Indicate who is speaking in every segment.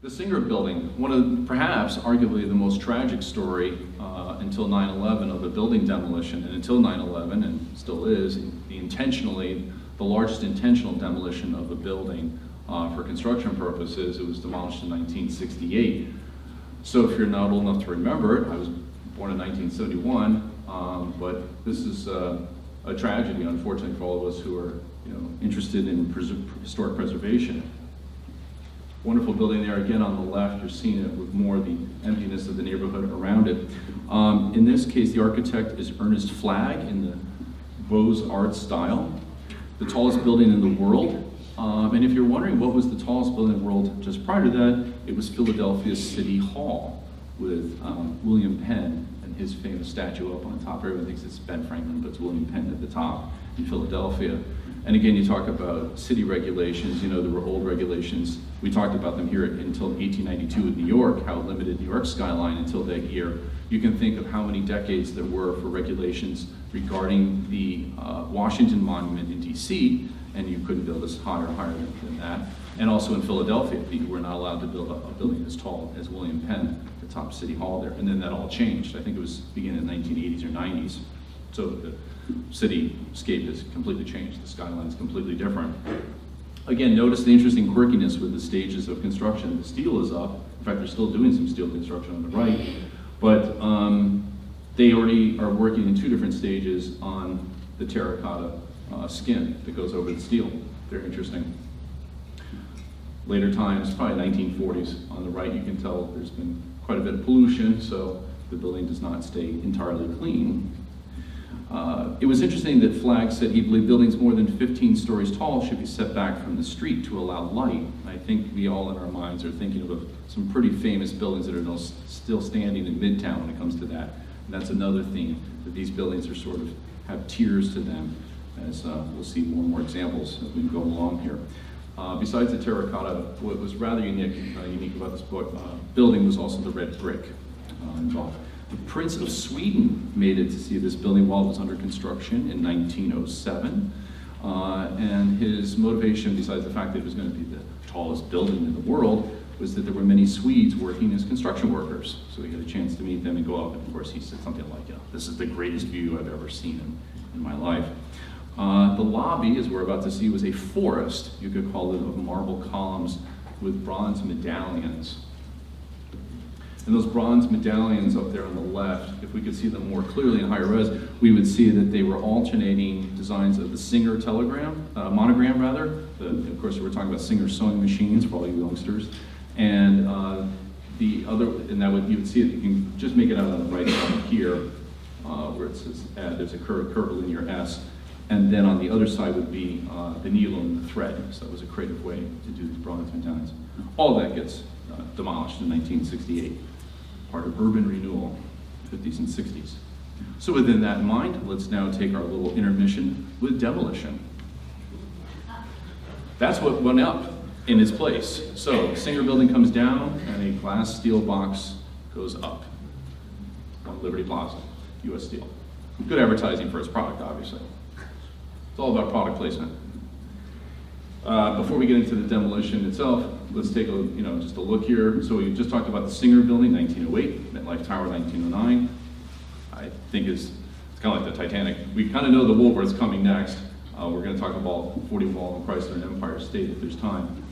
Speaker 1: The Singer Building, one of perhaps arguably the most tragic story until 9/11 of a building demolition, and until 9/11, and still is, the largest intentional demolition of a building for construction purposes. It was demolished in 1968. So if you're not old enough to remember it, I was born in 1971, but this is a tragedy, unfortunately, for all of us who are interested in historic preservation. Wonderful building there. Again, on the left, you're seeing it with more of the emptiness of the neighborhood around it. In this case, the architect is Ernest Flagg in the Beaux-Arts style. The tallest building in the world. And if you're wondering what was the tallest building in the world just prior to that, it was Philadelphia City Hall with William Penn and his famous statue up on top. Everyone thinks it's Ben Franklin, but it's William Penn at the top in Philadelphia. And again, you talk about city regulations. There were old regulations. We talked about them here until 1892 in New York, how it limited New York's skyline until that year. You can think of how many decades there were for regulations regarding the Washington Monument in DC, and you couldn't build as high or higher than that. And also in Philadelphia, you were not allowed to build a building as tall as William Penn, the top City Hall there. And then that all changed. I think it was beginning in the 1980s or 90s. So the cityscape has completely changed. The skyline is completely different. Again, notice the interesting quirkiness with the stages of construction. The steel is up. In fact, they're still doing some steel construction on the right. But they already are working in two different stages on the terracotta skin that goes over the steel. Very interesting. Later times, probably 1940s, on the right you can tell there's been quite a bit of pollution, so the building does not stay entirely clean. It was interesting that Flagg said he believed buildings more than 15 stories tall should be set back from the street to allow light. I think we all in our minds are thinking of some pretty famous buildings that are still standing in Midtown when it comes to that. And that's another theme, that these buildings are sort of have tiers to them, as we'll see more and more examples as we go along here. Besides the terracotta, what was rather unique about this building was also the red brick involved. The Prince of Sweden made it to see this building while it was under construction in 1907. And his motivation, besides the fact that it was going to be the tallest building in the world, was that there were many Swedes working as construction workers. So he had a chance to meet them and go up, and of course he said something like, this is the greatest view I've ever seen in my life. The lobby, as we're about to see, was a forest, you could call it, of marble columns with bronze medallions. And those bronze medallions up there on the left, if we could see them more clearly in higher res, we would see that they were alternating designs of the Singer monogram rather. Of course, we're talking about Singer sewing machines for all you youngsters. And you would see it, you can just make it out on the right side here, where it says there's a curved linear S. And then on the other side would be the needle and the thread. So that was a creative way to do these bronze medallions. All that gets demolished in 1968. Part of urban renewal, 50s and 60s. So within that in mind, let's now take our little intermission with demolition. That's what went up in its place. So Singer Building comes down and a glass steel box goes up on Liberty Plaza, US Steel. Good advertising for its product, obviously. It's all about product placement. Before we get into the demolition itself, let's take just a look here. So we just talked about the Singer Building, 1908, MetLife Tower, 1909. I think it's kind of like the Titanic. We kind of know the Woolworth's coming next. We're going to talk about 40 Wall and Chrysler and Empire State if there's time,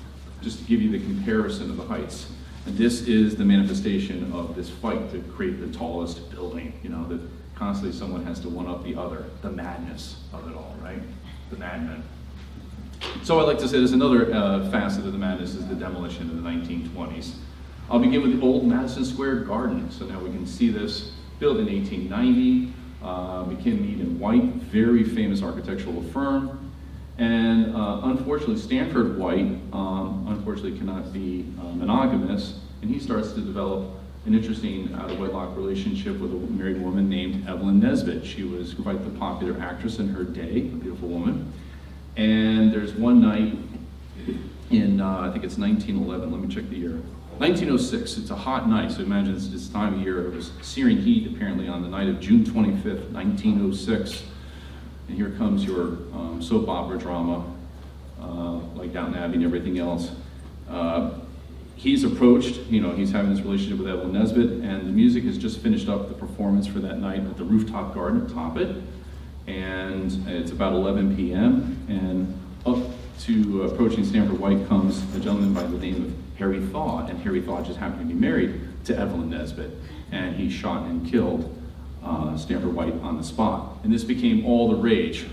Speaker 1: just to give you the comparison of the heights. And this is the manifestation of this fight to create the tallest building, that constantly someone has to one-up the other, the madness of it all, right? The madmen. So I'd like to say there's another facet of the madness is the demolition in the 1920s. I'll begin with the old Madison Square Garden. So now we can see this, built in 1890, McKim, Mead & White, very famous architectural firm. And unfortunately, Stanford White, unfortunately cannot be monogamous, and he starts to develop an interesting out-of-wedlock relationship with a married woman named Evelyn Nesbit. She was quite the popular actress in her day, a beautiful woman. And there's one night in, I think it's 1911, let me check the year, 1906, it's a hot night, so imagine it's this time of year. It was searing heat apparently on the night of June 25th, 1906. And here comes your soap opera drama, like Downton Abbey and everything else. he's approached, he's having this relationship with Evelyn Nesbit, and the music has just finished up the performance for that night at the rooftop garden atop it. And it's about 11 p.m. and up to approaching Stanford White comes a gentleman by the name of Harry Thaw, and Harry Thaw just happened to be married to Evelyn Nesbit, and he shot and killed Stanford White on the spot. And this became all the rage.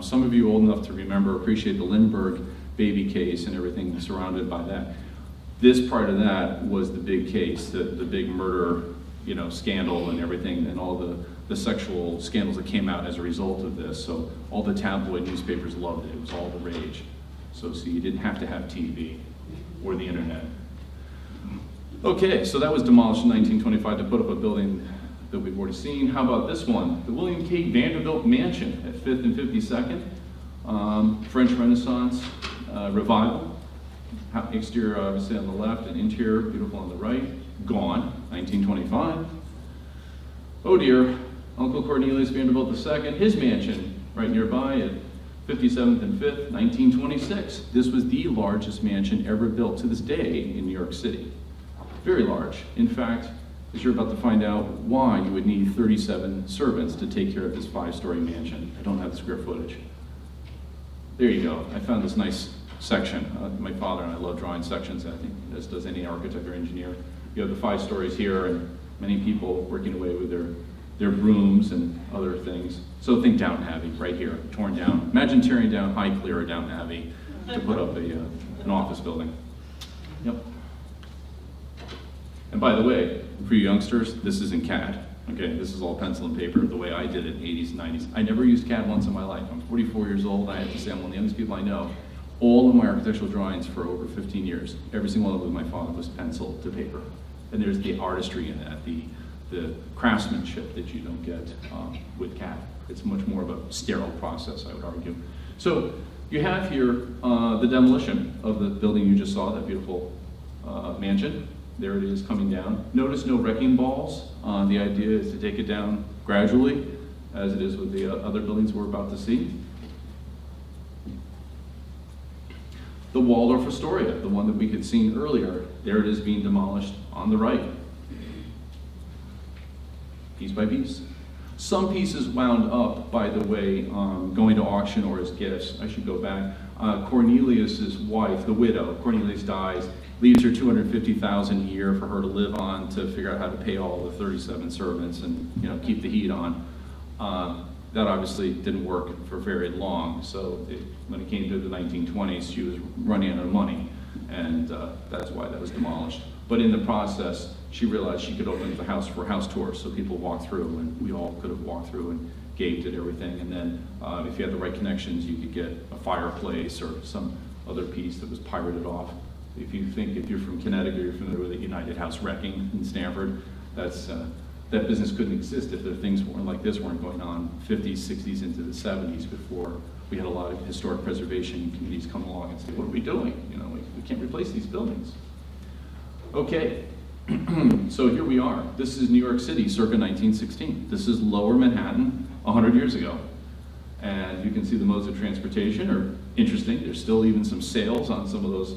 Speaker 1: Some of you old enough to appreciate the Lindbergh baby case and everything surrounded by that. This part of that was the big case, the big murder, scandal and everything, and all the sexual scandals that came out as a result of this. So all the tabloid newspapers loved it. It was all the rage. So see, you didn't have to have TV or the internet. Okay, so that was demolished in 1925 to put up a building that we've already seen. How about this one? The William K. Vanderbilt Mansion at 5th and 52nd. French Renaissance revival. Exterior obviously on the left and interior beautiful on the right. Gone, 1925. Oh dear, Uncle Cornelius Vanderbilt II, his mansion right nearby at 57th and 5th, 1926. This was the largest mansion ever built to this day in New York City. Very large. In fact, as you're about to find out why you would need 37 servants to take care of this 5-story mansion. I don't have the square footage. There you go. I found this nice section. My father and I love drawing sections, I think as does any architect or engineer. You have the 5 stories here and many people working away with their brooms and other things. So think Downton Abbey right here, torn down. Imagine tearing down Highclere or Downton Abbey to put up an office building. Yep. And by the way, for you youngsters, this is in CAD. Okay, this is all pencil and paper the way I did it in the 80s and 90s. I never used CAD once in my life. I'm 44 years old. I have to say I'm one of the youngest people I know. All of my architectural drawings for over 15 years, every single one with my father was pencil to paper. And there's the artistry in that, the craftsmanship that you don't get with CAD. It's much more of a sterile process, I would argue. So you have here the demolition of the building you just saw, that beautiful mansion. There it is coming down. Notice no wrecking balls. The idea is to take it down gradually, as it is with the other buildings we're about to see. The Waldorf Astoria, the one that we had seen earlier, there it is being demolished on the right. Piece by piece. Some pieces wound up, by the way, going to auction or as gifts. I should go back. Cornelius's wife, the widow, Cornelius dies, leaves her $250,000 a year for her to live on to figure out how to pay all the 37 servants and keep the heat on. That obviously didn't work for very long. So when it came to the 1920s, she was running out of money, and that's why that was demolished. But in the process, she realized she could open the house for house tours, so people walked through, and we all could have walked through and gaped at everything. And then if you had the right connections, you could get a fireplace or some other piece that was pirated off. If you're from Connecticut, you're familiar with the United House wrecking in Stanford, that business couldn't exist if the things like this weren't going on 50s, 60s, into the 70s before we had a lot of historic preservation committees come along and say, what are we doing? We can't replace these buildings. Okay, so here we are. This is New York City circa 1916. This is Lower Manhattan 100 years ago. And you can see the modes of transportation are interesting. There's still even some sails on some of those,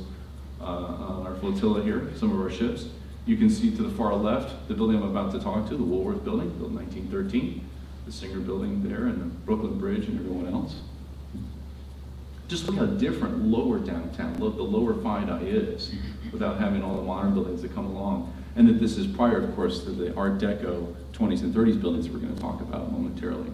Speaker 1: on our flotilla here, some of our ships. You can see to the far left, the building I'm about to talk to, the Woolworth Building, built in 1913. The Singer Building there and the Brooklyn Bridge and everyone else. Just look how different lower downtown, the lower FIDI is, without having all the modern buildings that come along. And that this is prior, of course, to the Art Deco 20s and 30s buildings we're going to talk about momentarily.